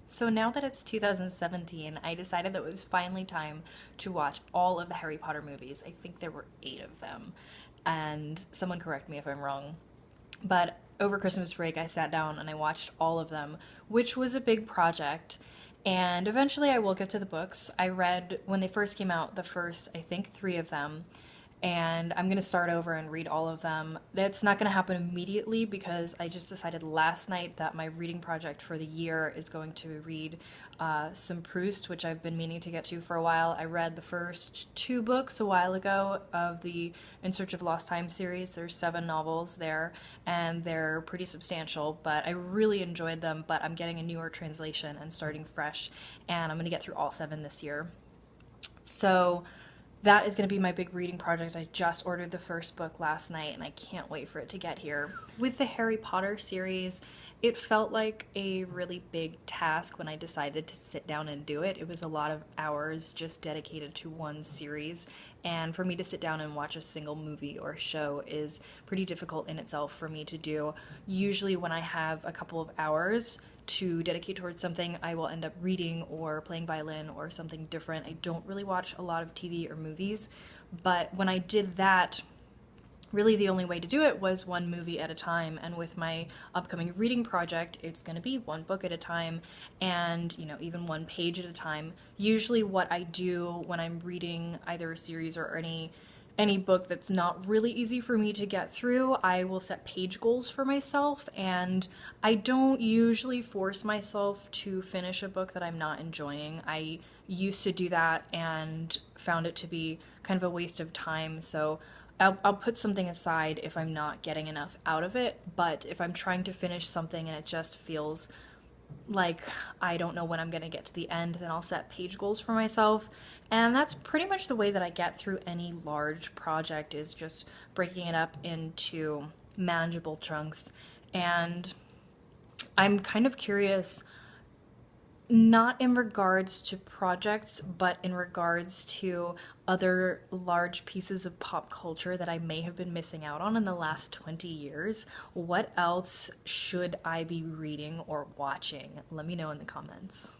So now that it's 2017, I decided that it was finally time to watch all of the Harry Potter movies. I think there were 8 of them. And someone correct me if I'm wrong. But over Christmas break, I sat down and I watched all of them, which was a big project. And eventually I will get to the books. I read, when they first came out, the first, I think, 3 of them, and I'm going to start over and read all of them. That's not going to happen immediately because I just decided last night that my reading project for the year is going to read some Proust, which I've been meaning to get to for a while. I read the first 2 books a while ago of the In Search of Lost Time series. There's 7 novels there, and they're pretty substantial, but I really enjoyed them. But I'm getting a newer translation and starting fresh, and I'm going to get through all 7 this year. So that is going to be my big reading project. I just ordered the first book last night and I can't wait for it to get here. With the Harry Potter series, it felt like a really big task when I decided to sit down and do it. It was a lot of hours just dedicated to one series, and for me to sit down and watch a single movie or show is pretty difficult in itself for me to do. Usually, when I have a couple of hours to dedicate towards something, I will end up reading or playing violin or something different. I don't really watch a lot of TV or movies, but when I did that, really the only way to do it was one movie at a time. And with my upcoming reading project, it's going to be one book at a time, and even one page at a time. Usually what I do when I'm reading either a series or any book that's not really easy for me to get through, I will set page goals for myself, and I don't usually force myself to finish a book that I'm not enjoying. I used to do that and found it to be kind of a waste of time, so I'll put something aside if I'm not getting enough out of it. But if I'm trying to finish something and it just feels like I don't know when I'm going to get to the end, then I'll set page goals for myself. And that's pretty much the way that I get through any large project, is just breaking it up into manageable chunks. And I'm kind of curious, not in regards to projects, but in regards to other large pieces of pop culture that I may have been missing out on in the last 20 years. What else should I be reading or watching? Let me know in the comments.